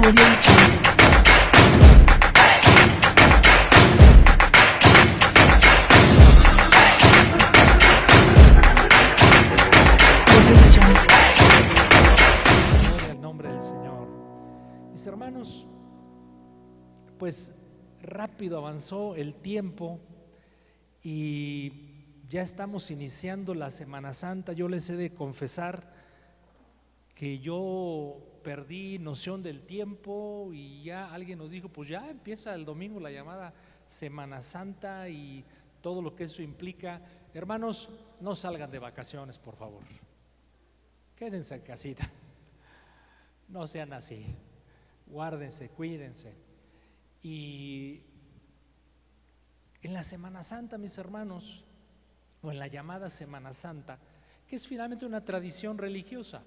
Gloria al nombre del Señor. Mis hermanos, pues rápido avanzó el tiempo y ya estamos iniciando la Semana Santa. Yo les he de confesar que yo perdí noción del tiempo y ya alguien nos dijo, pues ya empieza el domingo la llamada Semana Santa y todo lo que eso implica. Hermanos, no salgan de vacaciones, por favor. Quédense en casita. No sean así. Guárdense, cuídense. Y en la Semana Santa, mis hermanos, o en la llamada Semana Santa, que es finalmente una tradición religiosa,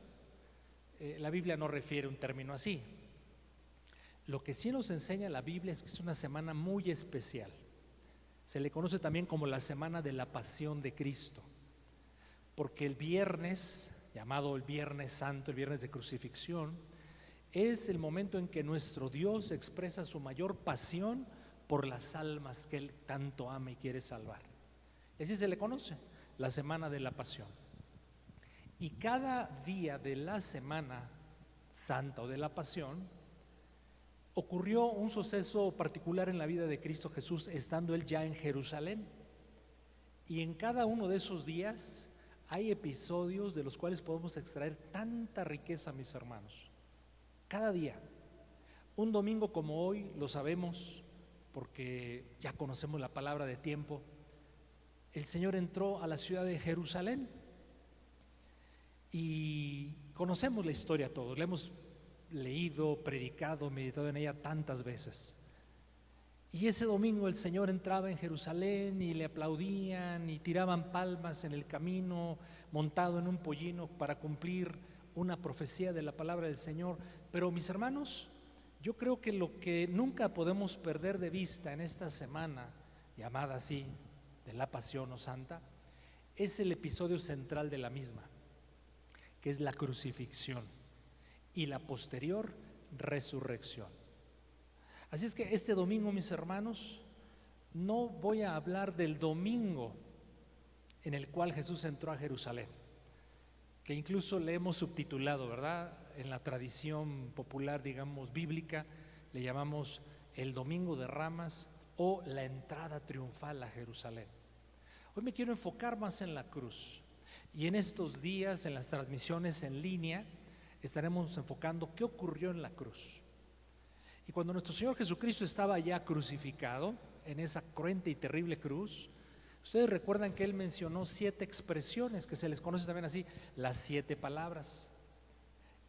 la Biblia no refiere un término así. Lo que sí nos enseña la Biblia es que es una semana muy especial. Se le conoce también como la semana de la Pasión de Cristo, porque el viernes, llamado el Viernes Santo, el viernes de crucifixión, es el momento en que nuestro Dios expresa su mayor pasión por las almas que Él tanto ama y quiere salvar. Y así se le conoce, la semana de la Pasión. Y cada día de la Semana Santa o de la Pasión ocurrió un suceso particular en la vida de Cristo Jesús, estando Él ya en Jerusalén. Y en cada uno de esos días hay episodios de los cuales podemos extraer tanta riqueza, mis hermanos. Cada día. Un domingo como hoy, lo sabemos porque ya conocemos la palabra de tiempo, el Señor entró a la ciudad de Jerusalén y conocemos la historia todos, la hemos leído, predicado, meditado en ella tantas veces. Y ese domingo el Señor entraba en Jerusalén y le aplaudían y tiraban palmas en el camino, montado en un pollino para cumplir una profecía de la palabra del Señor. Pero mis hermanos, yo creo que lo que nunca podemos perder de vista en esta semana, llamada así, de la Pasión o Santa, es el episodio central de la misma, que es la crucifixión y la posterior resurrección. Así es que este domingo, mis hermanos, no voy a hablar del domingo en el cual Jesús entró a Jerusalén, que incluso le hemos subtitulado, ¿verdad? En la tradición popular, digamos, bíblica, le llamamos el Domingo de Ramas o la entrada triunfal a Jerusalén. Hoy me quiero enfocar más en la cruz y en estos días, en las transmisiones en línea, estaremos enfocando qué ocurrió en la cruz. Y cuando nuestro Señor Jesucristo estaba ya crucificado en esa cruenta y terrible cruz, ustedes recuerdan que Él mencionó 7 expresiones que se les conoce también así, las 7 palabras.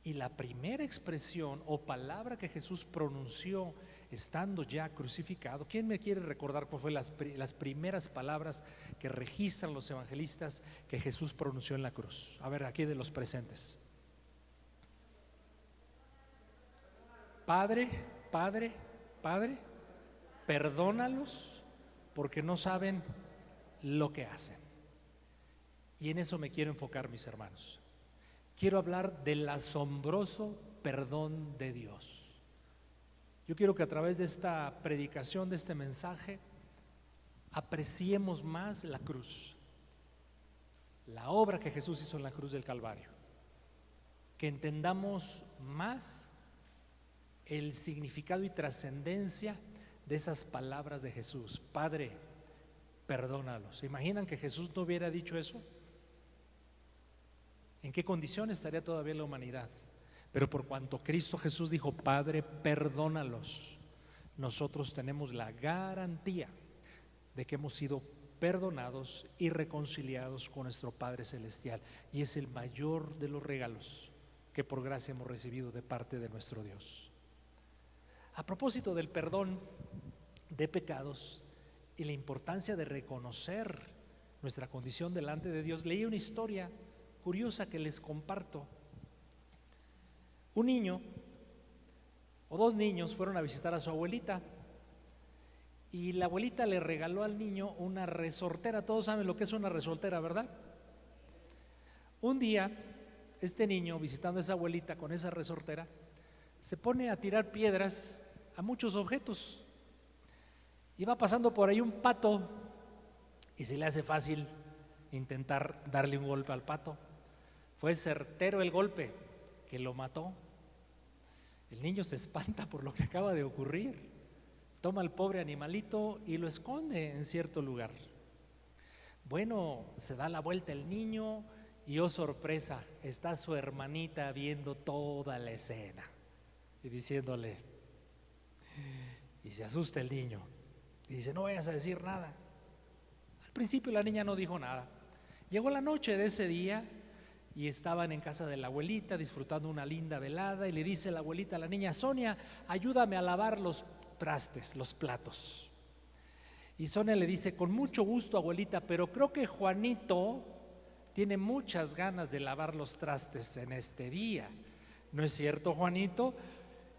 Y la primera expresión o palabra que Jesús pronunció estando ya crucificado, ¿quién me quiere recordar cuál fue las primeras palabras que registran los evangelistas que Jesús pronunció en la cruz? A ver, aquí de los presentes. Padre, Padre, Padre, perdónalos porque no saben lo que hacen. Y en eso me quiero enfocar, mis hermanos. Quiero hablar del asombroso perdón de Dios. Yo quiero que a través de esta predicación, de este mensaje, apreciemos más la cruz, la obra que Jesús hizo en la cruz del Calvario, que entendamos más el significado y trascendencia de esas palabras de Jesús. Padre, perdónalos. ¿Se imaginan que Jesús no hubiera dicho eso? ¿En qué condición estaría todavía la humanidad? Pero por cuanto Cristo Jesús dijo, Padre, perdónalos, nosotros tenemos la garantía de que hemos sido perdonados y reconciliados con nuestro Padre Celestial. Y es el mayor de los regalos que por gracia hemos recibido de parte de nuestro Dios. A propósito del perdón de pecados y la importancia de reconocer nuestra condición delante de Dios, leí una historia curiosa que les comparto. Un niño o 2 niños fueron a visitar a su abuelita y la abuelita le regaló al niño una resortera. Todos saben lo que es una resortera, ¿verdad? Un día, este niño, visitando a esa abuelita con esa resortera, se pone a tirar piedras a muchos objetos. Y va pasando por ahí un pato y se le hace fácil intentar darle un golpe al pato. Fue certero el golpe que lo mató. El niño se espanta por lo que acaba de ocurrir. Toma al pobre animalito y lo esconde en cierto lugar. Bueno, se da la vuelta el niño y oh sorpresa, está su hermanita viendo toda la escena y diciéndole, y se asusta el niño y dice, no vayas a decir nada. Al principio la niña no dijo nada. Llegó la noche de ese día y estaban en casa de la abuelita disfrutando una linda velada y le dice la abuelita a la niña, Sonia, ayúdame a lavar los trastes, los platos. Y Sonia le dice, con mucho gusto abuelita, pero creo que Juanito tiene muchas ganas de lavar los trastes en este día. ¿No es cierto, Juanito?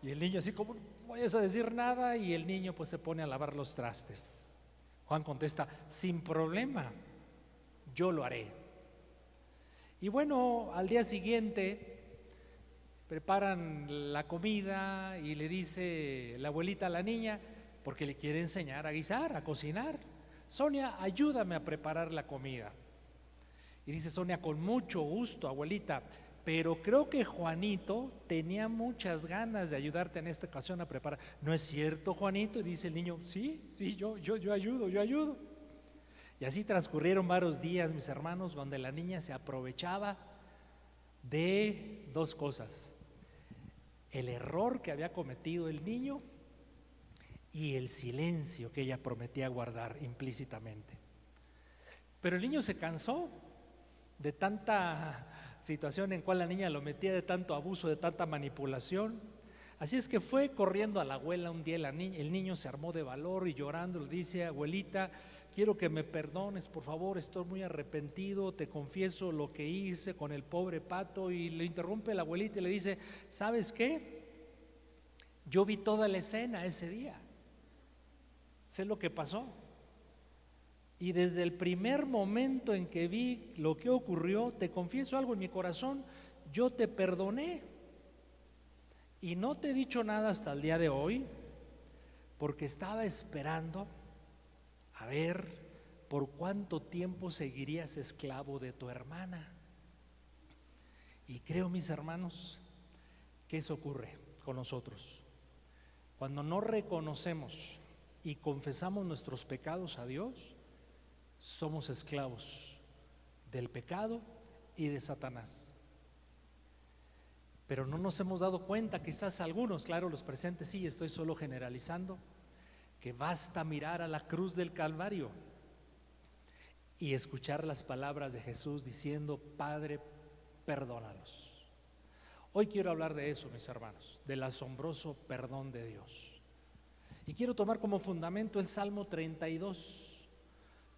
Y el niño así como, no vayas a decir nada, y el niño pues se pone a lavar los trastes. Juan contesta, sin problema, yo lo haré. Y bueno, al día siguiente preparan la comida y le dice la abuelita a la niña, porque le quiere enseñar a guisar, a cocinar, Sonia, ayúdame a preparar la comida. Y dice Sonia, con mucho gusto, abuelita, pero creo que Juanito tenía muchas ganas de ayudarte en esta ocasión a preparar. ¿No es cierto, Juanito? Y dice el niño, sí, yo ayudo. Y así transcurrieron varios días, mis hermanos, donde la niña se aprovechaba de dos cosas: el error que había cometido el niño y el silencio que ella prometía guardar implícitamente. Pero el niño se cansó de tanta situación en cual la niña lo metía, de tanto abuso, de tanta manipulación. Así es que fue corriendo a la abuela un día. El niño se armó de valor y llorando le dice, abuelita, quiero que me perdones, por favor, estoy muy arrepentido, te confieso lo que hice con el pobre pato. Y le interrumpe la abuelita y le dice, ¿sabes qué? Yo vi toda la escena ese día, sé lo que pasó. Y desde el primer momento en que vi lo que ocurrió, te confieso algo en mi corazón, yo te perdoné. Y no te he dicho nada hasta el día de hoy, porque estaba esperando a ver por cuánto tiempo seguirías esclavo de tu hermana. Y creo, mis hermanos, que eso ocurre con nosotros. Cuando no reconocemos y confesamos nuestros pecados a Dios, somos esclavos del pecado y de Satanás. Pero no nos hemos dado cuenta, quizás algunos, claro, los presentes sí, estoy solo generalizando, que basta mirar a la cruz del Calvario y escuchar las palabras de Jesús diciendo, Padre, perdónalos. Hoy quiero hablar de eso, mis hermanos, del asombroso perdón de Dios. Y quiero tomar como fundamento el Salmo 32,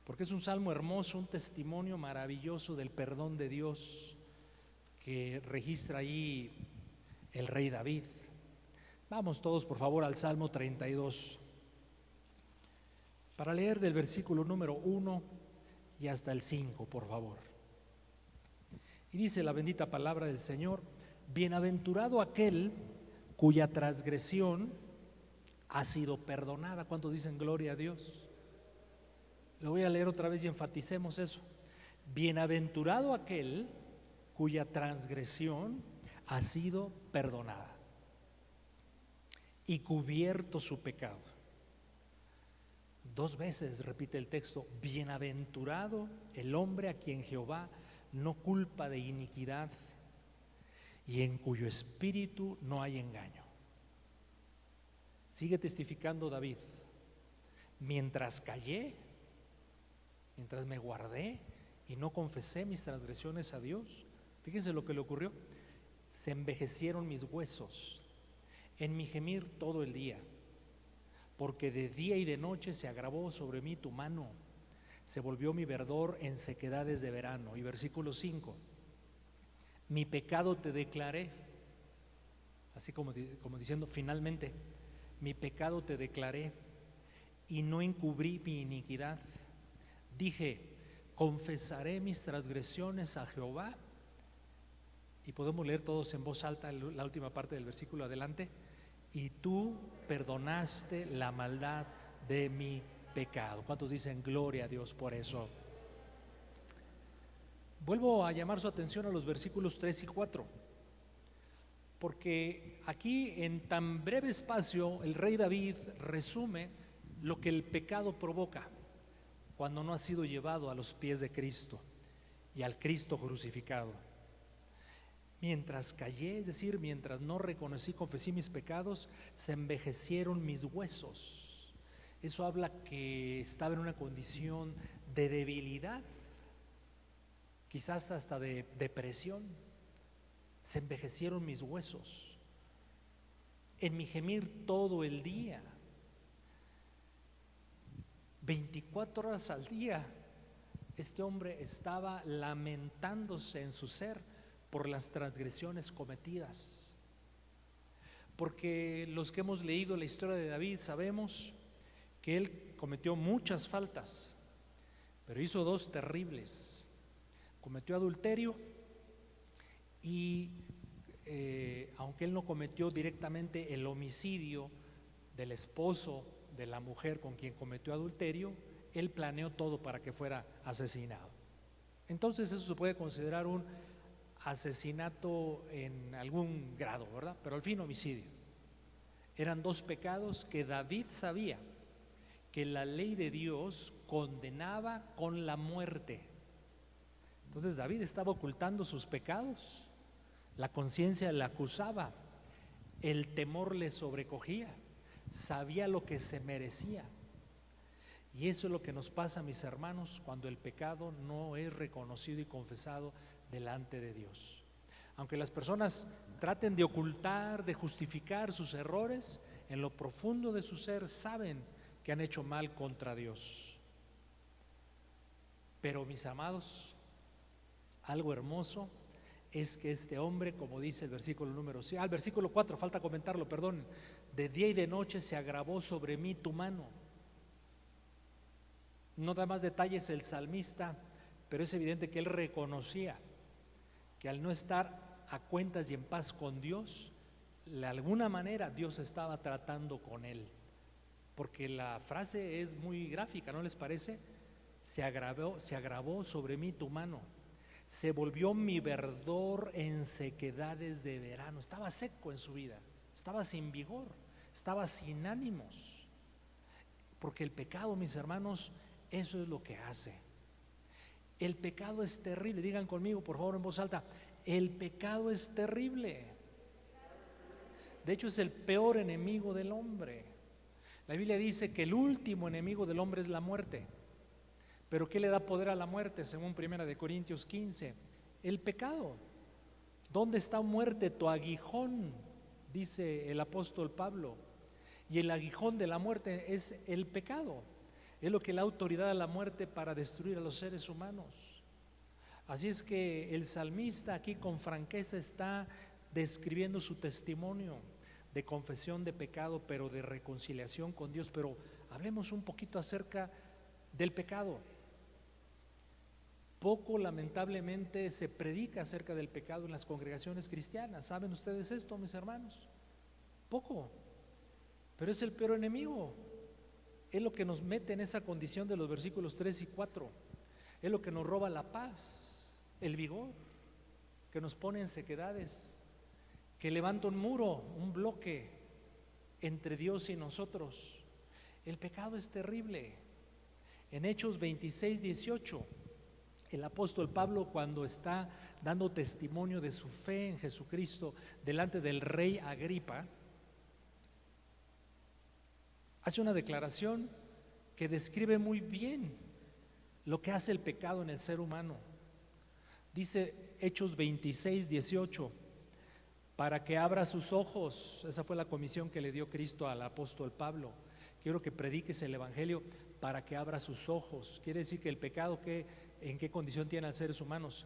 porque es un salmo hermoso, un testimonio maravilloso del perdón de Dios que registra ahí el rey David. Vamos todos por favor al Salmo 32 para leer del versículo número 1 y hasta el 5, por favor. Y dice la bendita palabra del Señor, bienaventurado aquel cuya transgresión ha sido perdonada. ¿Cuántos dicen gloria a Dios? Lo voy a leer otra vez y enfaticemos eso. Bienaventurado aquel cuya transgresión ha sido perdonada y cubierto su pecado. Dos veces repite el texto, bienaventurado el hombre a quien Jehová no culpa de iniquidad y en cuyo espíritu no hay engaño. Sigue testificando David, mientras callé, mientras me guardé y no confesé mis transgresiones a Dios, fíjense lo que le ocurrió, se envejecieron mis huesos en mi gemir todo el día, porque de día y de noche se agravó sobre mí tu mano, se volvió mi verdor en sequedades de verano. Y versículo 5, mi pecado te declaré, así como diciendo finalmente, mi pecado te declaré y no encubrí mi iniquidad. Dije, confesaré mis transgresiones a Jehová Y podemos leer todos en voz alta la última parte del versículo adelante. Y tú perdonaste la maldad de mi pecado. ¿Cuántos dicen gloria a Dios por eso? Vuelvo a llamar su atención a los versículos 3 y 4, porque aquí en tan breve espacio el rey David resume lo que el pecado provoca cuando no ha sido llevado a los pies de Cristo y al Cristo crucificado. Mientras callé, es decir, mientras no reconocí, confesé mis pecados, se envejecieron mis huesos. Eso habla que estaba en una condición de debilidad, quizás hasta de depresión. Se envejecieron mis huesos en mi gemir todo el día, 24 horas al día. Este hombre estaba lamentándose en su ser por las transgresiones cometidas, porque los que hemos leído la historia de David sabemos que él cometió muchas faltas, pero hizo dos terribles. Cometió adulterio y aunque él no cometió directamente el homicidio del esposo de la mujer con quien cometió adulterio, él planeó todo para que fuera asesinado. Entonces eso se puede considerar un asesinato en algún grado, ¿verdad? Pero al fin homicidio. Eran dos pecados que David sabía que la ley de Dios condenaba con la muerte. Entonces David estaba ocultando sus pecados, la conciencia le acusaba, el temor le sobrecogía, sabía lo que se merecía. Y eso es lo que nos pasa, mis hermanos, cuando el pecado no es reconocido y confesado delante de Dios. Aunque las personas traten de ocultar, de justificar sus errores, en lo profundo de su ser saben que han hecho mal contra Dios. Pero, mis amados, algo hermoso es que este hombre, como dice el versículo número 6, versículo 4, falta comentarlo, perdón, de día y de noche se agravó sobre mí tu mano. No da más detalles el salmista, pero es evidente que él reconocía que al no estar a cuentas y en paz con Dios, de alguna manera Dios estaba tratando con él, porque la frase es muy gráfica, ¿no les parece? Se agravó sobre mí tu mano, se volvió mi verdor en sequedades de verano. Estaba seco en su vida, estaba sin vigor, estaba sin ánimos, porque el pecado, mis hermanos, eso es lo que hace. El pecado es terrible. Digan conmigo, por favor, en voz alta: el pecado es terrible. De hecho, es el peor enemigo del hombre. La Biblia dice que el último enemigo del hombre es la muerte. ¿Pero qué le da poder a la muerte? Según 1 Corintios 15, el pecado. ¿Dónde está, muerte, tu aguijón? Dice el apóstol Pablo. Y el aguijón de la muerte es el pecado. Es lo que le da autoridad a la muerte para destruir a los seres humanos. Así es que el salmista aquí con franqueza está describiendo su testimonio de confesión de pecado, pero de reconciliación con Dios. Pero hablemos un poquito acerca del pecado. Poco, lamentablemente, se predica acerca del pecado en las congregaciones cristianas. ¿Saben ustedes esto, mis hermanos? Poco, pero es el peor enemigo. Es lo que nos mete en esa condición de los versículos 3 y 4. Es lo que nos roba la paz, el vigor, que nos pone en sequedades, que levanta un muro, un bloque entre Dios y nosotros. El pecado es terrible. En Hechos 26, 18, el apóstol Pablo, cuando está dando testimonio de su fe en Jesucristo delante del rey Agripa, hace una declaración que describe muy bien lo que hace el pecado en el ser humano. Dice Hechos 26, 18, para que abra sus ojos. Esa fue la comisión que le dio Cristo al apóstol Pablo. Quiero que prediques el evangelio para que abra sus ojos. Quiere decir que el pecado, ¿en qué condición tiene a los seres humanos?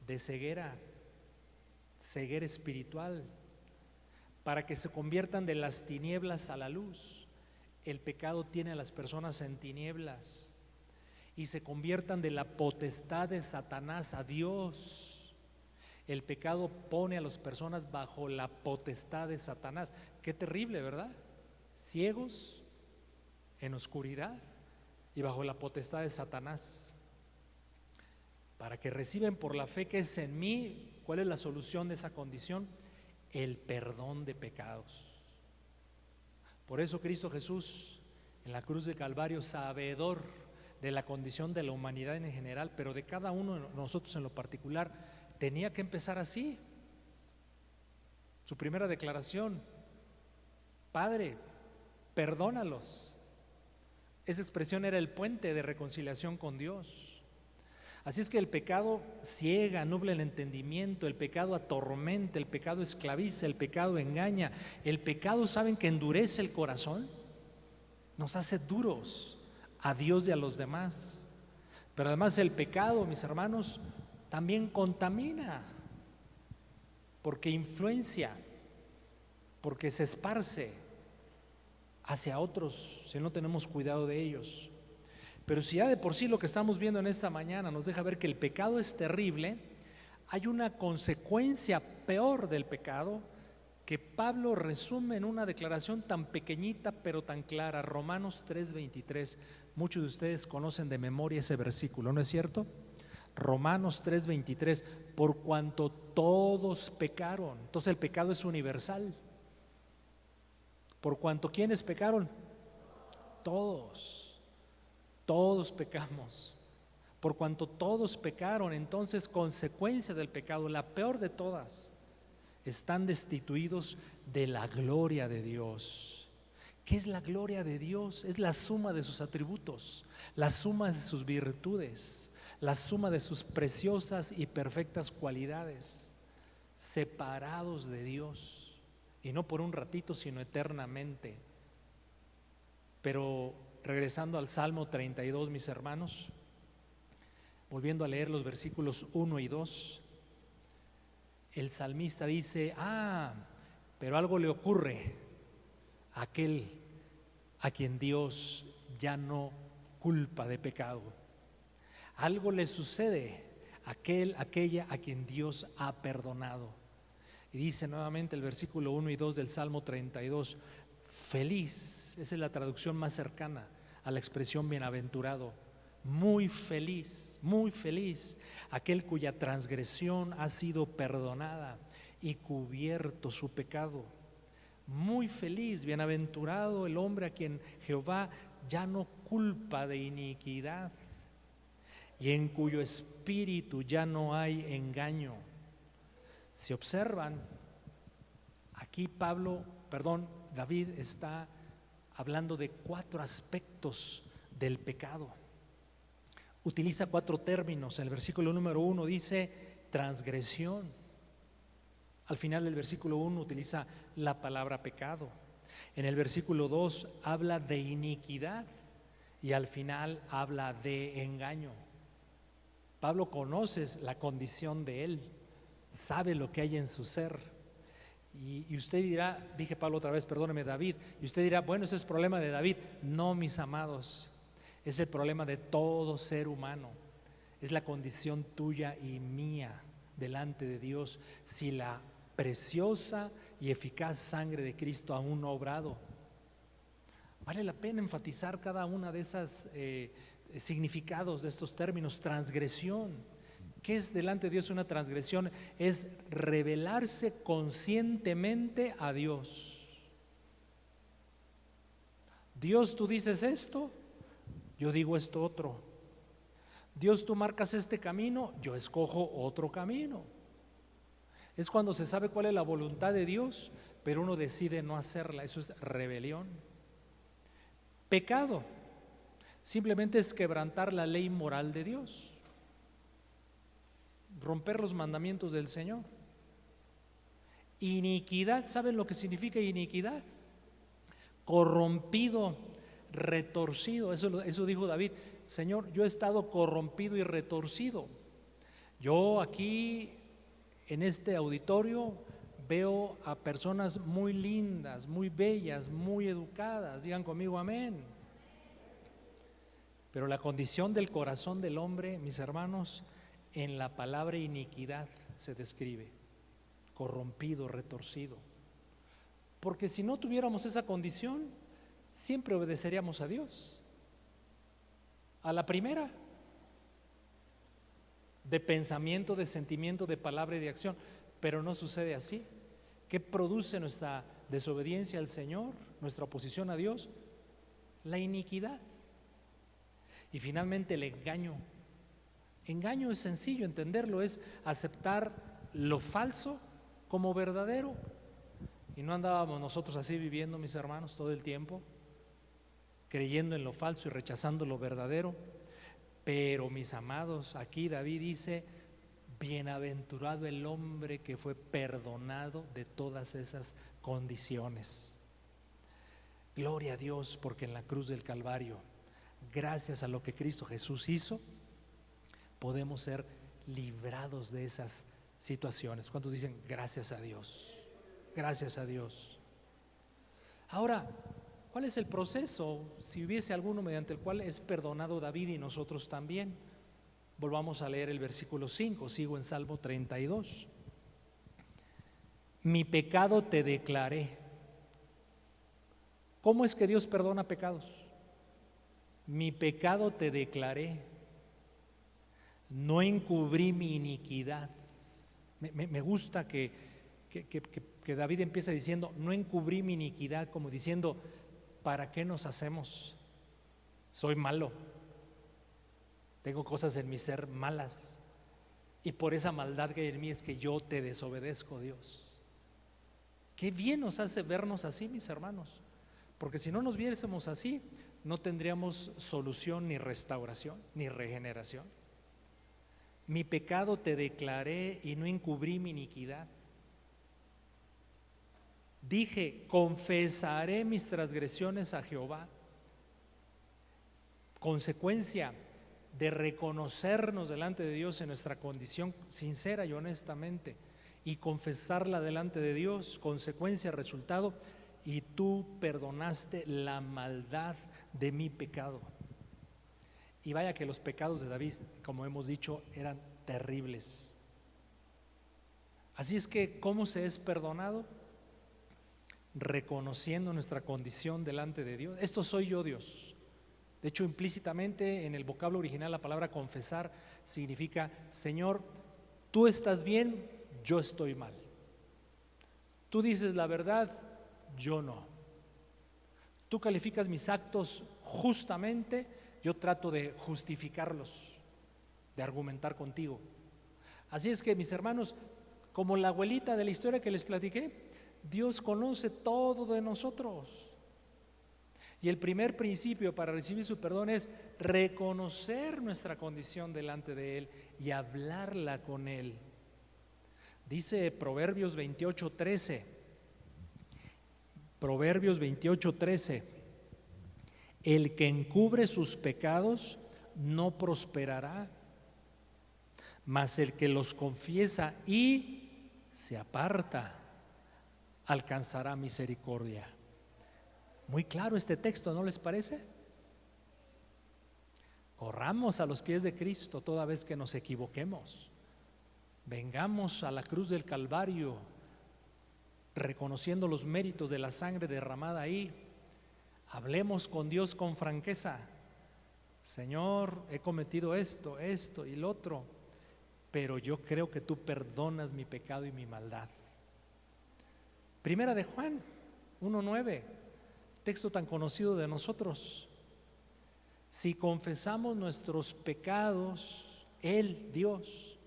De ceguera espiritual, para que se conviertan de las tinieblas a la luz. El pecado tiene a las personas en tinieblas y se conviertan de la potestad de Satanás a Dios. El pecado pone a las personas bajo la potestad de Satanás. Qué terrible, ¿verdad? Ciegos, en oscuridad y bajo la potestad de Satanás. Para que reciben por la fe que es en mí, ¿cuál es la solución de esa condición? El perdón de pecados. Por eso Cristo Jesús en la cruz de Calvario, sabedor de la condición de la humanidad en general, pero de cada uno de nosotros en lo particular, tenía que empezar así. Su primera declaración: Padre, perdónalos. Esa expresión era el puente de reconciliación con Dios. Así es que el pecado ciega, nubla el entendimiento, el pecado atormenta, el pecado esclaviza, el pecado engaña. El pecado, ¿saben que endurece el corazón? Nos hace duros a Dios y a los demás. Pero además el pecado, mis hermanos, también contamina, porque influencia, porque se esparce hacia otros si no tenemos cuidado de ellos. Pero si ya de por sí lo que estamos viendo en esta mañana nos deja ver que el pecado es terrible, hay una consecuencia peor del pecado que Pablo resume en una declaración tan pequeñita pero tan clara, Romanos 3:23. Muchos de ustedes conocen de memoria ese versículo, ¿no es cierto? Romanos 3:23, por cuanto todos pecaron. Entonces el pecado es universal. Por cuanto, ¿quiénes pecaron? Todos pecamos. Por cuanto todos pecaron, entonces consecuencia del pecado, la peor de todas, están destituidos de la gloria de Dios. ¿Qué es la gloria de Dios? Es la suma de sus atributos, la suma de sus virtudes, la suma de sus preciosas y perfectas cualidades, separados de Dios, y no por un ratito, sino eternamente. Pero regresando al Salmo 32, mis hermanos, volviendo a leer los versículos 1 y 2, el salmista dice: pero algo le ocurre a aquel a quien Dios ya no culpa de pecado. Algo le sucede a aquella a quien Dios ha perdonado. Y dice nuevamente el versículo 1 y 2 del Salmo 32, feliz, esa es la traducción más cercana a la expresión bienaventurado. Muy feliz, aquel cuya transgresión ha sido perdonada y cubierto su pecado. Muy feliz, bienaventurado el hombre a quien Jehová ya no culpa de iniquidad y en cuyo espíritu ya no hay engaño. Si observan, aquí David está hablando de 4 aspectos del pecado. Utiliza 4 términos. En el versículo número 1 dice transgresión. Al final del versículo 1 utiliza la palabra pecado. En el versículo 2 habla de iniquidad y al final habla de engaño. Pablo conoce la condición de él, sabe lo que hay en su ser. Y usted dirá, dije Pablo otra vez, perdóneme David, y usted dirá, bueno, ese es problema de David. No, mis amados, es el problema de todo ser humano. Es la condición tuya y mía delante de Dios si la preciosa y eficaz sangre de Cristo aún no ha obrado. Vale la pena enfatizar cada una de esas significados de estos términos. Transgresión. ¿Qué es delante de Dios una transgresión? Es rebelarse conscientemente a Dios. Dios, tú dices esto, yo digo esto otro. Dios, tú marcas este camino, yo escojo otro camino. Es cuando se sabe cuál es la voluntad de Dios, pero uno decide no hacerla. Eso es rebelión. Pecado simplemente es quebrantar la ley moral de Dios, romper los mandamientos del Señor. Iniquidad, ¿saben lo que significa iniquidad? Corrompido, retorcido. Eso dijo David: Señor, yo he estado corrompido y retorcido. Yo aquí en este auditorio veo a personas muy lindas, muy bellas, muy educadas. Digan conmigo amén. Pero la condición del corazón del hombre, mis hermanos, en la palabra iniquidad se describe, corrompido, retorcido. Porque si no tuviéramos esa condición, siempre obedeceríamos a Dios. A la primera, de pensamiento, de sentimiento, de palabra y de acción. Pero no sucede así. ¿Qué produce nuestra desobediencia al Señor, nuestra oposición a Dios? La iniquidad. Y finalmente el engaño. Engaño es sencillo entenderlo, es aceptar lo falso como verdadero. Y no andábamos nosotros así viviendo, mis hermanos, todo el tiempo, creyendo en lo falso y rechazando lo verdadero. Pero mis amados, aquí David dice: bienaventurado el hombre que fue perdonado de todas esas condiciones. Gloria a Dios, porque en la cruz del Calvario, gracias a lo que Cristo Jesús hizo, podemos ser librados de esas situaciones. ¿Cuántos dicen gracias a Dios? Gracias a Dios. Ahora, ¿cuál es el proceso, si hubiese alguno mediante el cual es perdonado David y nosotros también? Volvamos a leer el versículo 5, sigo en Salmo 32. Mi pecado te declaré. ¿Cómo es que Dios perdona pecados? Mi pecado te declaré, no encubrí mi iniquidad. Me gusta que David empieza diciendo: no encubrí mi iniquidad, como diciendo: ¿para qué nos hacemos? Soy malo, tengo cosas en mi ser malas, y por esa maldad que hay en mí es que yo te desobedezco, Dios. Qué bien nos hace vernos así, mis hermanos, porque si no nos viésemos así, no tendríamos solución, ni restauración, ni regeneración. Mi pecado te declaré y no encubrí mi iniquidad. Dije: confesaré mis transgresiones a Jehová. Consecuencia de reconocernos delante de Dios en nuestra condición sincera y honestamente, y confesarla delante de Dios, consecuencia, resultado: y tú perdonaste la maldad de mi pecado. Y vaya que los pecados de David, como hemos dicho, eran terribles. Así es que, ¿cómo se es perdonado? Reconociendo nuestra condición delante de Dios. Esto soy yo, Dios. De hecho, implícitamente en el vocablo original, la palabra confesar significa: Señor, tú estás bien, yo estoy mal. Tú dices la verdad, yo no. Tú calificas mis actos justamente, yo trato de justificarlos, de argumentar contigo. Así es que, mis hermanos, como la abuelita de la historia que les platiqué, Dios conoce todo de nosotros. Y el primer principio para recibir su perdón es reconocer nuestra condición delante de Él y hablarla con Él. Dice Proverbios 28:13. Proverbios 28:13: el que encubre sus pecados no prosperará, mas el que los confiesa y se aparta alcanzará misericordia. Muy claro este texto, ¿no les parece? Corramos a los pies de Cristo toda vez que nos equivoquemos. Vengamos a la cruz del Calvario, reconociendo los méritos de la sangre derramada ahí. Hablemos con Dios con franqueza: Señor, he cometido esto y lo otro, pero yo creo que tú perdonas mi pecado y mi maldad. Primera de Juan 1:9, texto tan conocido de nosotros: si confesamos nuestros pecados, Él, Dios,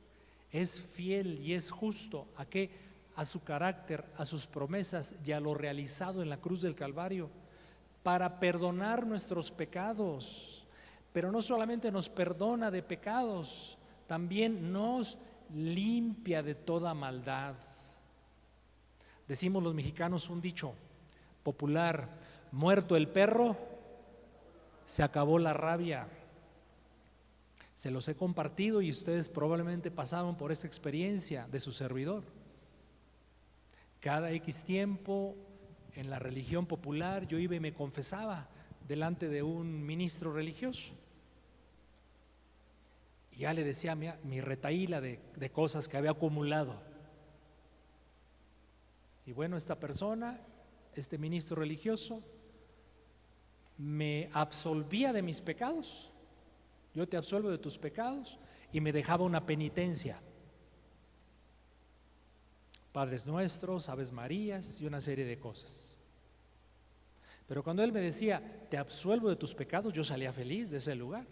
es fiel y es justo a que a su carácter, a sus promesas y a lo realizado en la cruz del Calvario, para perdonar nuestros pecados. Pero no solamente nos perdona de pecados, también nos limpia de toda maldad. Decimos los mexicanos un dicho popular: muerto el perro, se acabó la rabia. Se los he compartido y ustedes probablemente pasaron por esa experiencia de su servidor. Cada X tiempo, en la religión popular, yo iba y me confesaba delante de un ministro religioso. Y ya le decía mi retahíla de cosas que había acumulado. Y bueno, esta persona, este ministro religioso, me absolvía de mis pecados. Yo te absuelvo de tus pecados, y me dejaba una penitencia. Padres Nuestros, Aves Marías y una serie de cosas. Pero cuando él me decía, te absuelvo de tus pecados, yo salía feliz de ese lugar.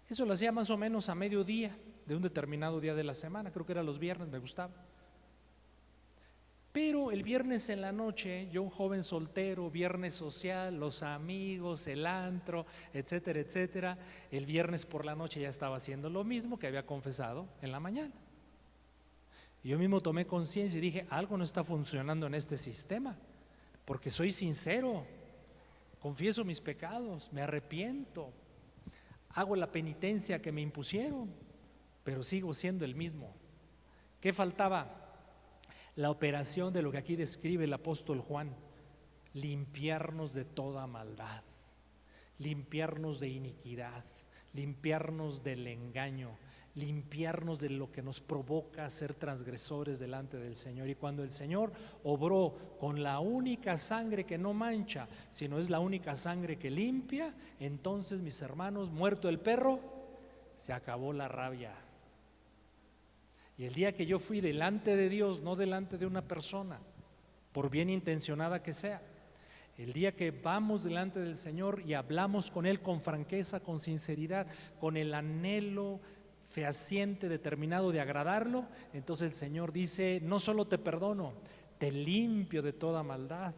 Eso lo hacía más o menos a mediodía de un determinado día de la semana, creo que era los viernes, me gustaba. Pero el viernes en la noche, yo un joven soltero, viernes social, los amigos, el antro, etcétera, etcétera, el viernes por la noche ya estaba haciendo lo mismo que había confesado en la mañana. Y yo mismo tomé conciencia y dije, algo no está funcionando en este sistema, porque soy sincero, confieso mis pecados, me arrepiento, hago la penitencia que me impusieron, pero sigo siendo el mismo. ¿Qué faltaba? La operación de lo que aquí describe el apóstol Juan: limpiarnos de toda maldad, limpiarnos de iniquidad, limpiarnos del engaño, limpiarnos de lo que nos provoca ser transgresores delante del Señor. Y cuando el Señor obró con la única sangre que no mancha, sino es la única sangre que limpia, entonces, mis hermanos, muerto el perro, se acabó la rabia. Y el día que yo fui delante de Dios, no delante de una persona, por bien intencionada que sea, el día que vamos delante del Señor y hablamos con Él con franqueza, con sinceridad, con el anhelo fehaciente, determinado de agradarlo, entonces el Señor dice, no solo te perdono, te limpio de toda maldad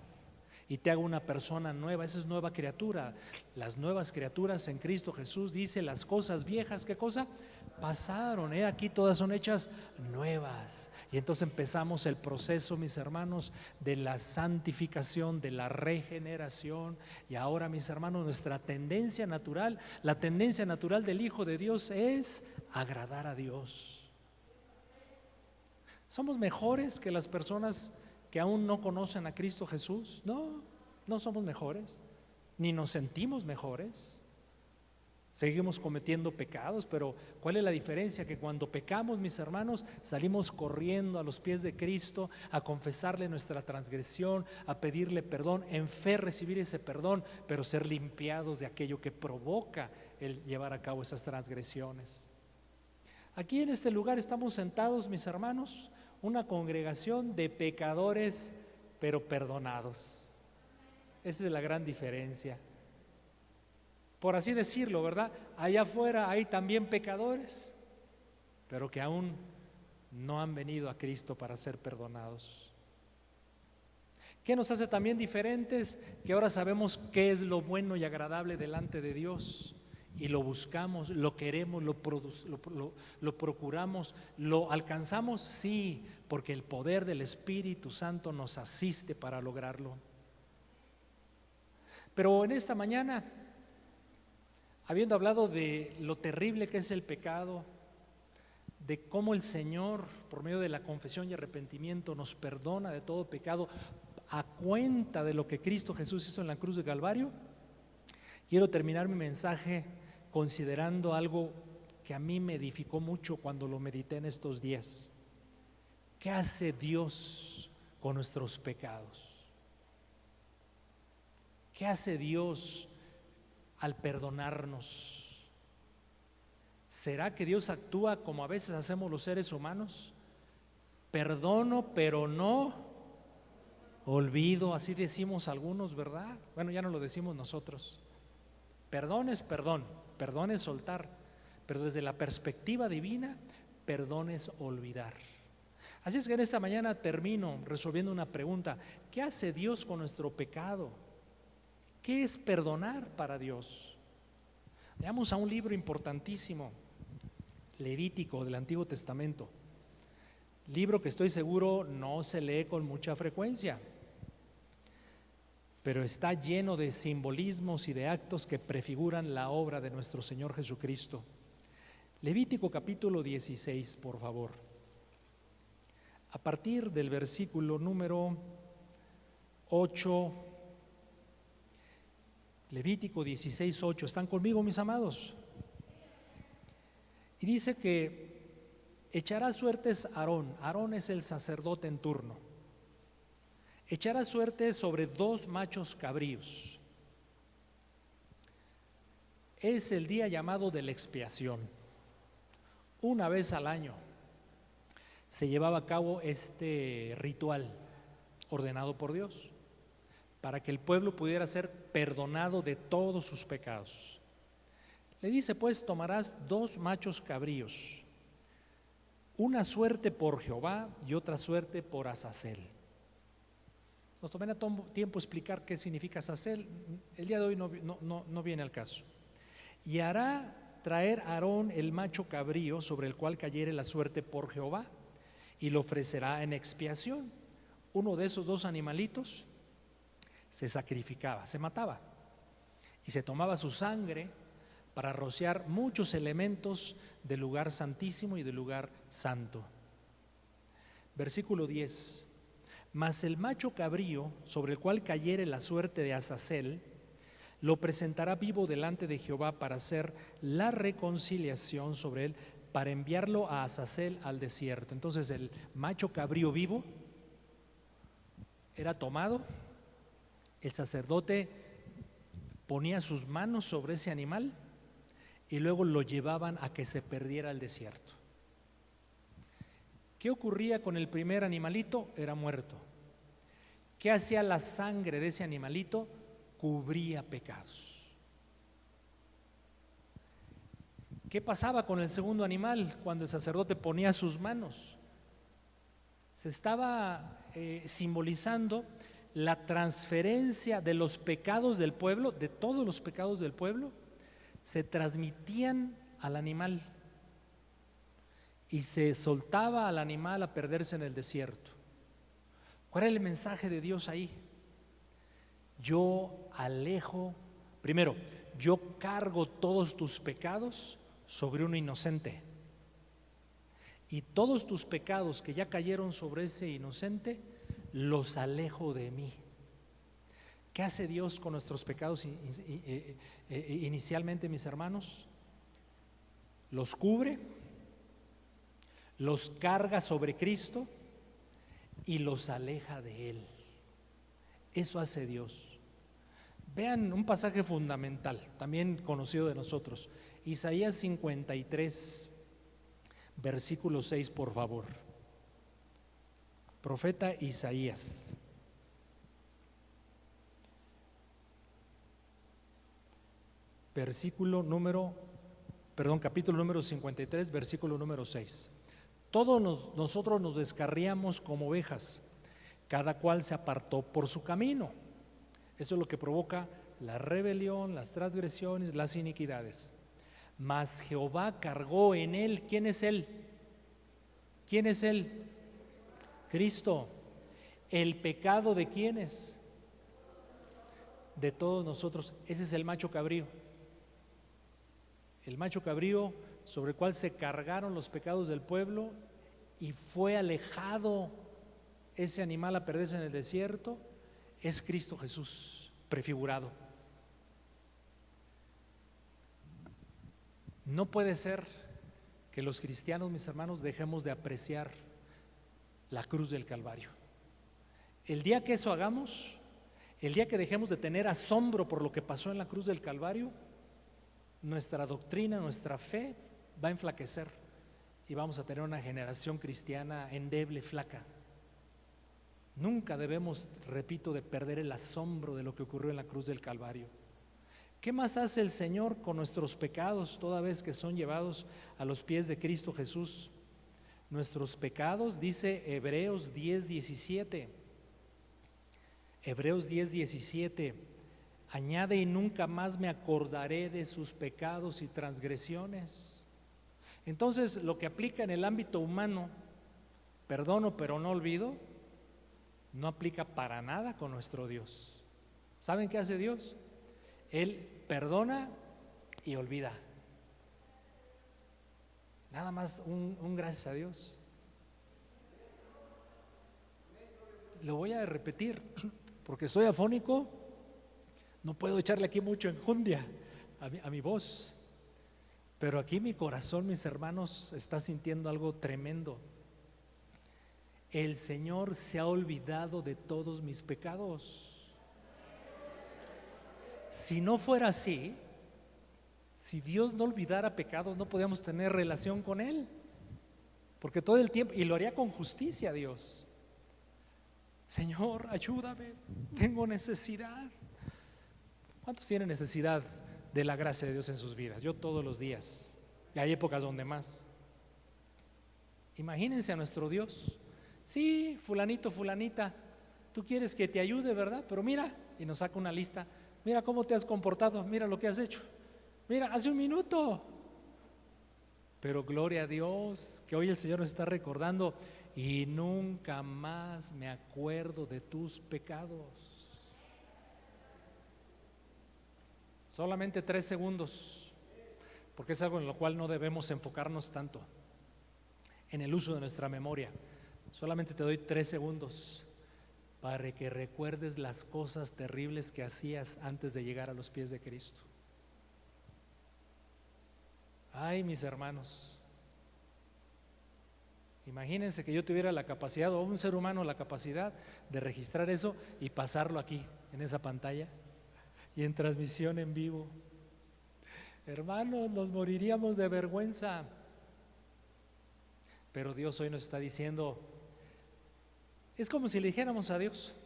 y te hago una persona nueva. Esa es nueva criatura. Las nuevas criaturas en Cristo Jesús, dice, las cosas viejas, ¿qué cosa? Pasaron, aquí todas son hechas nuevas. Y entonces empezamos el proceso, mis hermanos, de la santificación, de la regeneración. Y ahora, mis hermanos, nuestra tendencia natural, la tendencia natural del Hijo de Dios es agradar a Dios. ¿Somos mejores que las personas que aún no conocen a Cristo Jesús? No, no somos mejores, ni nos sentimos mejores. Seguimos cometiendo pecados, pero ¿cuál es la diferencia? Que cuando pecamos, mis hermanos, salimos corriendo a los pies de Cristo a confesarle nuestra transgresión, a pedirle perdón, en fe recibir ese perdón, pero ser limpiados de aquello que provoca el llevar a cabo esas transgresiones. Aquí en este lugar estamos sentados, mis hermanos, una congregación de pecadores, pero perdonados. Esa es la gran diferencia. Por así decirlo, ¿verdad? Allá afuera hay también pecadores, pero que aún no han venido a Cristo para ser perdonados. ¿Qué nos hace también diferentes? Que ahora sabemos qué es lo bueno y agradable delante de Dios, y lo buscamos, lo queremos, lo procuramos, lo alcanzamos, sí, porque el poder del Espíritu Santo nos asiste para lograrlo. Pero en esta mañana, habiendo hablado de lo terrible que es el pecado, de cómo el Señor, por medio de la confesión y arrepentimiento, nos perdona de todo pecado a cuenta de lo que Cristo Jesús hizo en la cruz de Calvario, quiero terminar mi mensaje considerando algo que a mí me edificó mucho cuando lo medité en estos días. ¿Qué hace Dios con nuestros pecados? ¿Qué hace Dios al perdonarnos? ¿Será que Dios actúa como a veces hacemos los seres humanos? Perdono, pero no olvido, así decimos algunos, ¿verdad? Bueno, ya no lo decimos nosotros. Perdón es perdón, perdón es soltar, pero desde la perspectiva divina, perdón es olvidar. Así es que en esta mañana termino resolviendo una pregunta: ¿qué hace Dios con nuestro pecado? ¿Qué es perdonar para Dios? Veamos a un libro importantísimo, Levítico, del Antiguo Testamento, libro que estoy seguro no se lee con mucha frecuencia, pero está lleno de simbolismos y de actos que prefiguran la obra de nuestro Señor Jesucristo. Levítico capítulo 16, por favor. A partir del versículo número 8, Levítico 16, 8. ¿Están conmigo, mis amados? Y dice que echará suertes Aarón. Aarón es el sacerdote en turno. Echará suerte sobre 2 machos cabríos. Es el día llamado de la expiación. Una vez al año se llevaba a cabo este ritual ordenado por Dios para que el pueblo pudiera ser perdonado de todos sus pecados. Le dice, pues tomarás 2 machos cabríos, una suerte por Jehová y otra suerte por Azazel. Nos tomará tiempo explicar qué significa Azazel. El día de hoy no viene al caso. Y hará traer Aarón el macho cabrío sobre el cual cayere la suerte por Jehová, y lo ofrecerá en expiación. Uno de esos 2 animalitos se sacrificaba, se mataba, y se tomaba su sangre para rociar muchos elementos del lugar santísimo y del lugar santo. Versículo 10. Mas el macho cabrío sobre el cual cayere la suerte de Azazel, lo presentará vivo delante de Jehová para hacer la reconciliación sobre él, para enviarlo a Azazel al desierto. Entonces el macho cabrío vivo era tomado, el sacerdote ponía sus manos sobre ese animal y luego lo llevaban a que se perdiera al desierto. ¿Qué ocurría con el primer animalito? Era muerto. ¿Qué hacía la sangre de ese animalito? Cubría pecados. ¿Qué pasaba con el segundo animal cuando el sacerdote ponía sus manos? Se estaba simbolizando la transferencia de los pecados del pueblo, de todos los pecados del pueblo, se transmitían al animal y se soltaba al animal a perderse en el desierto. ¿Cuál era el mensaje de Dios ahí? Yo alejo, primero, yo cargo todos tus pecados sobre uno inocente, y todos tus pecados que ya cayeron sobre ese inocente los alejo de mí. ¿Qué hace Dios con nuestros pecados inicialmente, mis hermanos? Los cubre, los carga sobre Cristo y los aleja de Él. Eso hace Dios. Vean un pasaje fundamental, también conocido de nosotros, Isaías 53, versículo 6, por favor. Profeta Isaías. Capítulo número 53, versículo número 6. Todos nosotros nos descarriamos como ovejas, cada cual se apartó por su camino. Eso es lo que provoca la rebelión, las transgresiones, las iniquidades. Mas Jehová cargó en él. ¿Quién es él? ¿Quién es él? Cristo. ¿El pecado de quiénes? De todos nosotros. Ese es el macho cabrío. El macho cabrío sobre el cual se cargaron los pecados del pueblo y fue alejado ese animal a perderse en el desierto, es Cristo Jesús prefigurado. No puede ser que los cristianos, mis hermanos, dejemos de apreciar la cruz del Calvario. El día que eso hagamos, el día que dejemos de tener asombro por lo que pasó en la cruz del Calvario, nuestra doctrina, nuestra fe va a enflaquecer y vamos a tener una generación cristiana endeble, flaca. Nunca debemos, repito, de perder el asombro de lo que ocurrió en la cruz del Calvario. ¿Qué más hace el Señor con nuestros pecados toda vez que son llevados a los pies de Cristo Jesús? Nuestros pecados, dice Hebreos 10:17. Hebreos 10:17. Añade: y nunca más me acordaré de sus pecados y transgresiones. Entonces, lo que aplica en el ámbito humano, perdono pero no olvido, no aplica para nada con nuestro Dios. ¿Saben qué hace Dios? Él perdona y olvida. Nada más un gracias a Dios. Lo voy a repetir porque soy afónico, no puedo echarle aquí mucho enjundia a mi voz. Pero aquí mi corazón, mis hermanos, está sintiendo algo tremendo. El Señor se ha olvidado de todos mis pecados. Si no fuera así, si Dios no olvidara pecados, no podíamos tener relación con Él. Porque todo el tiempo, y lo haría con justicia Dios. Señor, ayúdame, tengo necesidad. ¿Cuántos tienen necesidad de la gracia de Dios en sus vidas? Yo todos los días, y hay épocas donde más. Imagínense a nuestro Dios. Sí, fulanito, fulanita, tú quieres que te ayude, ¿verdad? Pero mira, y nos saca una lista. Mira cómo te has comportado, mira lo que has hecho. Mira, hace un minuto. Pero gloria a Dios que hoy el Señor nos está recordando: y nunca más me acuerdo de tus pecados. Solamente 3 segundos, porque es algo en lo cual no debemos enfocarnos tanto, en el uso de nuestra memoria. Solamente te doy 3 segundos para que recuerdes las cosas terribles que hacías antes de llegar a los pies de Cristo. Ay, mis hermanos, imagínense que yo tuviera la capacidad, o un ser humano la capacidad de registrar eso y pasarlo aquí, en esa pantalla, y en transmisión en vivo. Hermanos, nos moriríamos de vergüenza. Pero Dios hoy nos está diciendo, es como si le dijéramos a Dios: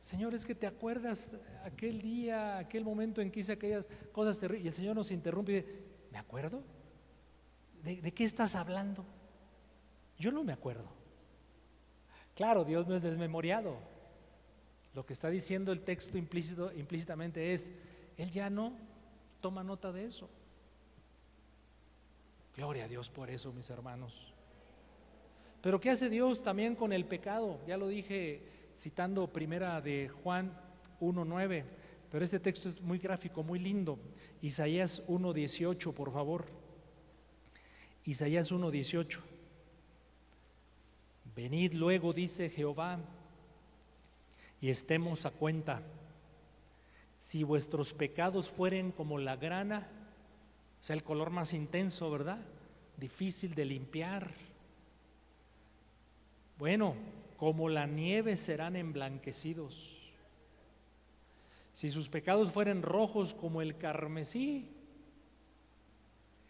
Señor, es que te acuerdas aquel día, aquel momento en que hice aquellas cosas terribles. Y el Señor nos interrumpe y dice: ¿me acuerdo? ¿De qué estás hablando? Yo no me acuerdo. Claro, Dios no es desmemoriado. Lo que está diciendo el texto implícitamente es: Él ya no toma nota de eso. Gloria a Dios por eso, mis hermanos. Pero ¿qué hace Dios también con el pecado? Ya lo dije citando primera de Juan 1:9, pero este texto es muy gráfico, muy lindo. Isaías 1:18, por favor. Isaías 1:18. Venid luego, dice Jehová, y estemos a cuenta. Si vuestros pecados fueren como la grana, o sea, el color más intenso, ¿verdad? Difícil de limpiar. Bueno, como la nieve serán emblanquecidos. Si sus pecados fueren rojos como el carmesí,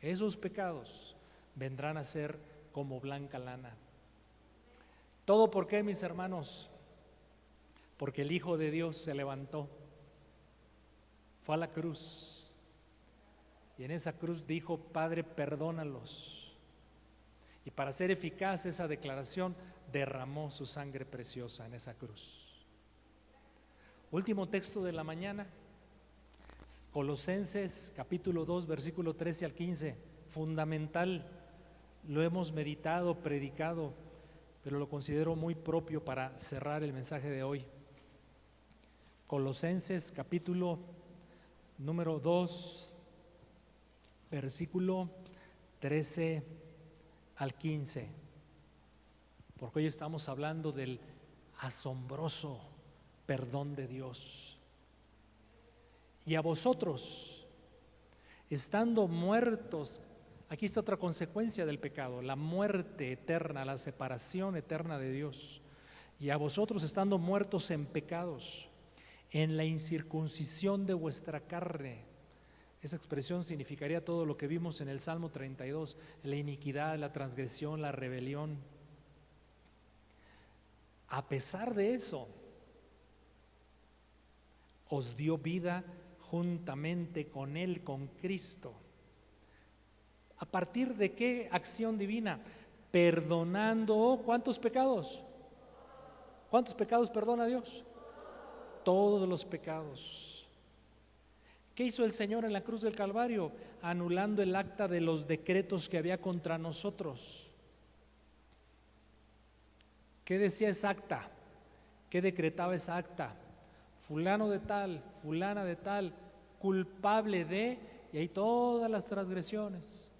esos pecados vendrán a ser como blanca lana. ¿Todo por qué, mis hermanos? Porque el Hijo de Dios se levantó, fue a la cruz, y en esa cruz dijo: Padre, perdónalos. Y para ser eficaz esa declaración, derramó su sangre preciosa en esa cruz. Último texto de la mañana, Colosenses capítulo 2, versículo 13 al 15, fundamental. Lo hemos meditado, predicado, pero lo considero muy propio para cerrar el mensaje de hoy. Colosenses capítulo número 2, versículo 13 al 15, porque hoy estamos hablando del asombroso perdón de Dios. Y a vosotros, estando muertos, aquí está otra consecuencia del pecado: la muerte eterna, la separación eterna de Dios. Y a vosotros, estando muertos en pecados, en la incircuncisión de vuestra carne. Esa expresión significaría todo lo que vimos en el Salmo 32, la iniquidad, la transgresión, la rebelión. A pesar de eso, os dio vida juntamente con Él, con Cristo. ¿A partir de qué acción divina? Perdonando, ¿cuántos pecados? ¿Cuántos pecados perdona Dios? Todos los pecados. ¿Qué hizo el Señor en la cruz del Calvario? Anulando el acta de los decretos que había contra nosotros. ¿Qué decía esa acta? ¿Qué decretaba esa acta? Fulano de tal, fulana de tal, culpable de, y ahí todas las transgresiones,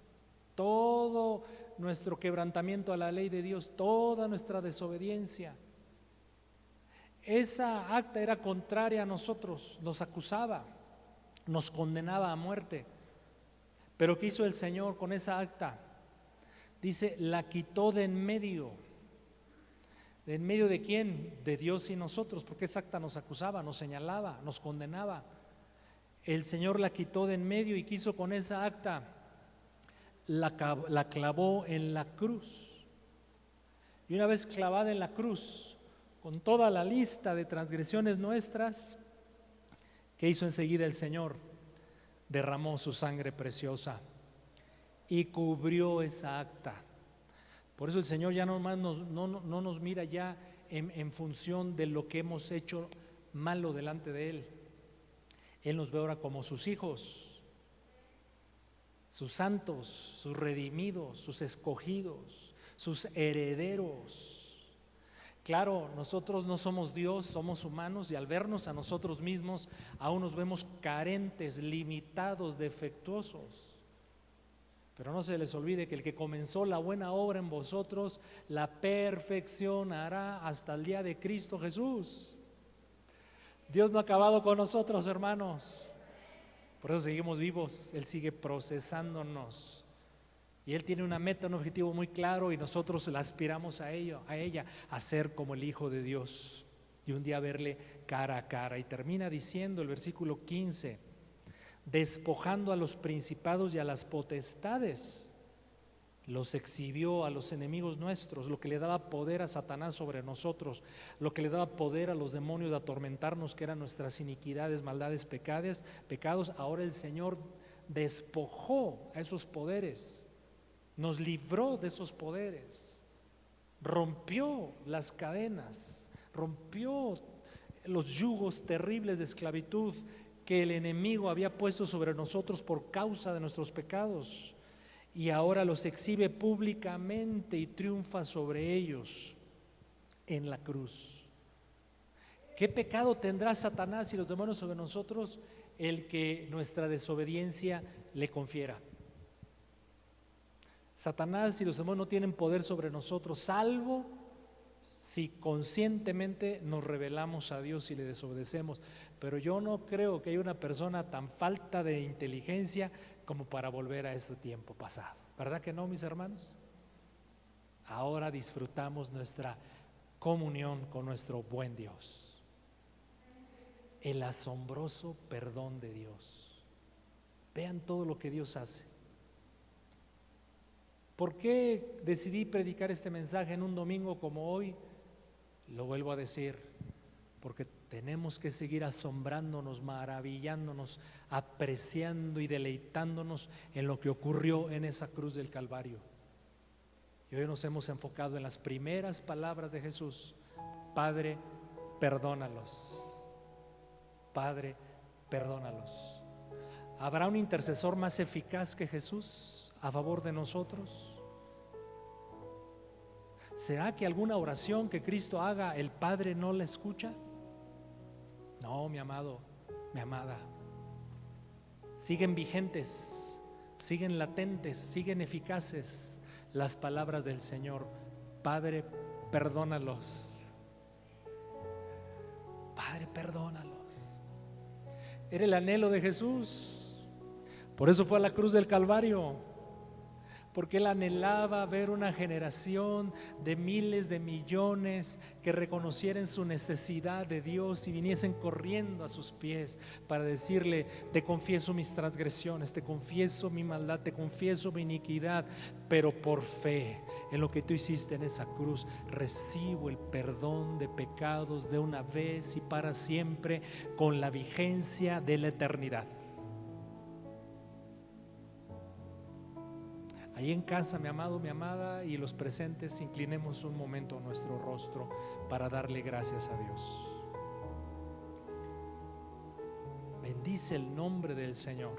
todo nuestro quebrantamiento a la ley de Dios, toda nuestra desobediencia. Esa acta era contraria a nosotros, nos acusaba, nos condenaba a muerte. Pero ¿qué hizo el Señor con esa acta? Dice, la quitó de en medio. ¿De en medio de quién? De Dios y nosotros, porque esa acta nos acusaba, nos señalaba, nos condenaba. El Señor la quitó de en medio y quiso con esa acta, la clavó en la cruz. Y una vez clavada en la cruz, con toda la lista de transgresiones nuestras, ¿qué hizo enseguida el Señor? Derramó su sangre preciosa y cubrió esa acta. Por eso el Señor ya no nos mira ya en función de lo que hemos hecho malo delante de Él. Él nos ve ahora como sus hijos, sus santos, sus redimidos, sus escogidos, sus herederos. Claro, nosotros no somos Dios, somos humanos, y al vernos a nosotros mismos aún nos vemos carentes, limitados, defectuosos. Pero no se les olvide que el que comenzó la buena obra en vosotros la perfeccionará hasta el día de Cristo Jesús. Dios no ha acabado con nosotros, hermanos. Por eso seguimos vivos. Él sigue procesándonos. Y Él tiene una meta, un objetivo muy claro, y nosotros la aspiramos a ella, a ser como el Hijo de Dios y un día verle cara a cara. Y termina diciendo el versículo 15, despojando a los principados y a las potestades, los exhibió a los enemigos nuestros, lo que le daba poder a Satanás sobre nosotros, lo que le daba poder a los demonios de atormentarnos, que eran nuestras iniquidades, maldades, pecados. Ahora el Señor despojó a esos poderes, nos libró de esos poderes, rompió las cadenas, rompió los yugos terribles de esclavitud que el enemigo había puesto sobre nosotros por causa de nuestros pecados, y ahora los exhibe públicamente y triunfa sobre ellos en la cruz. ¿Qué pecado tendrá Satanás y los demonios sobre nosotros? El que nuestra desobediencia le confiera. Satanás y los demonios no tienen poder sobre nosotros, salvo si conscientemente nos rebelamos a Dios y le desobedecemos. Pero yo no creo que haya una persona tan falta de inteligencia como para volver a ese tiempo pasado. ¿Verdad que no, mis hermanos? Ahora disfrutamos nuestra comunión con nuestro buen Dios. El asombroso perdón de Dios. Vean todo lo que Dios hace. ¿Por qué decidí predicar este mensaje en un domingo como hoy? Lo vuelvo a decir, porque tenemos que seguir asombrándonos, maravillándonos, apreciando y deleitándonos en lo que ocurrió en esa cruz del Calvario. Y hoy nos hemos enfocado en las primeras palabras de Jesús: Padre, perdónalos. Padre, perdónalos. ¿Habrá un intercesor más eficaz que Jesús a favor de nosotros? ¿Será que alguna oración que Cristo haga el Padre no la escucha? No, mi amado, mi amada. Siguen vigentes, siguen latentes, siguen eficaces las palabras del Señor: Padre, perdónalos. Padre, perdónalos. Era el anhelo de Jesús. Por eso fue a la cruz del Calvario, porque Él anhelaba ver una generación de miles de millones que reconocieran su necesidad de Dios y viniesen corriendo a sus pies para decirle: te confieso mis transgresiones, te confieso mi maldad, te confieso mi iniquidad, pero por fe en lo que tú hiciste en esa cruz recibo el perdón de pecados de una vez y para siempre, con la vigencia de la eternidad. Ahí en casa, mi amado, mi amada, y los presentes, inclinemos un momento nuestro rostro para darle gracias a Dios. Bendice el nombre del Señor.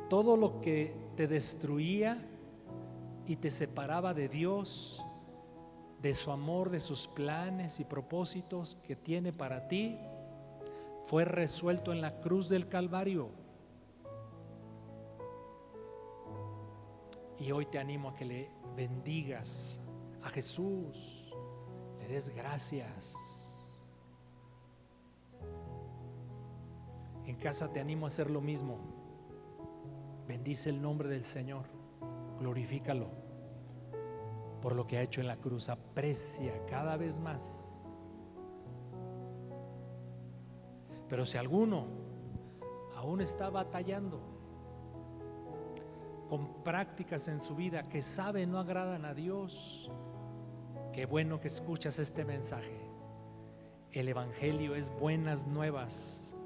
Todo lo que te destruía y te separaba de Dios, de su amor, de sus planes y propósitos que tiene para ti, fue resuelto en la cruz del Calvario. Y hoy te animo a que le bendigas a Jesús, le des gracias. En casa te animo a hacer lo mismo. bendice el nombre del Señor, glorifícalo por lo que ha hecho en la cruz, aprecia cada vez más. Pero si alguno aún está batallando con prácticas en su vida que sabe no agradan a Dios, qué bueno que escuchas este mensaje. El Evangelio es buenas nuevas,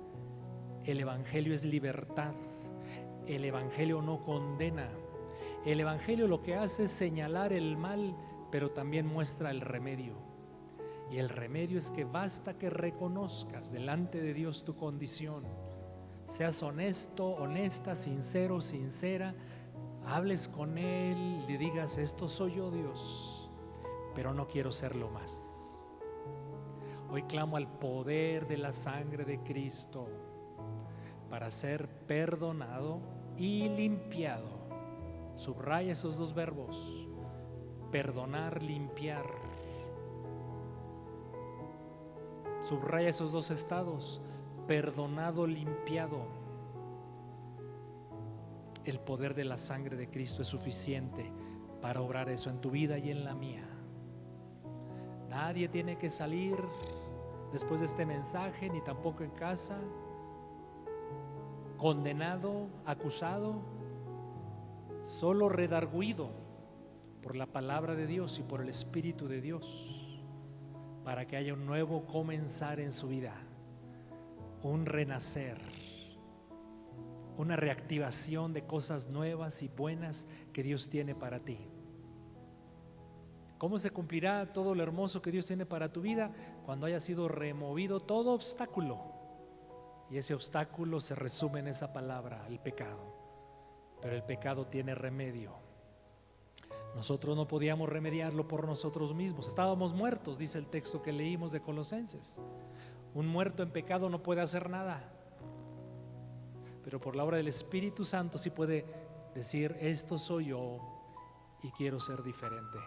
el Evangelio es libertad, el Evangelio no condena. El Evangelio lo que hace es señalar el mal, pero también muestra el remedio. Y el remedio es que basta que reconozcas delante de Dios tu condición, seas honesto, honesta, sincero, sincera, hables con Él, le digas: esto soy yo, Dios, pero no quiero serlo más. Hoy clamo al poder de la sangre de Cristo para ser perdonado y limpiado. Subraya esos dos verbos: perdonar, limpiar. Subraya esos dos estados: perdonado, limpiado. El poder de la sangre de Cristo es suficiente para obrar eso en tu vida y en la mía. Nadie tiene que salir después de este mensaje, ni tampoco en casa, condenado, acusado, solo redarguido por la palabra de Dios y por el Espíritu de Dios, para que haya un nuevo comenzar en su vida, un renacer, una reactivación de cosas nuevas y buenas que Dios tiene para ti. ¿Cómo se cumplirá todo lo hermoso que Dios tiene para tu vida? Cuando haya sido removido todo obstáculo, y ese obstáculo se resume en esa palabra: el pecado. Pero el pecado tiene remedio. Nosotros no podíamos remediarlo por nosotros mismos, estábamos muertos, dice el texto que leímos de Colosenses. Un muerto en pecado no puede hacer nada, pero por la obra del Espíritu Santo sí puede decir: esto soy yo y quiero ser diferente.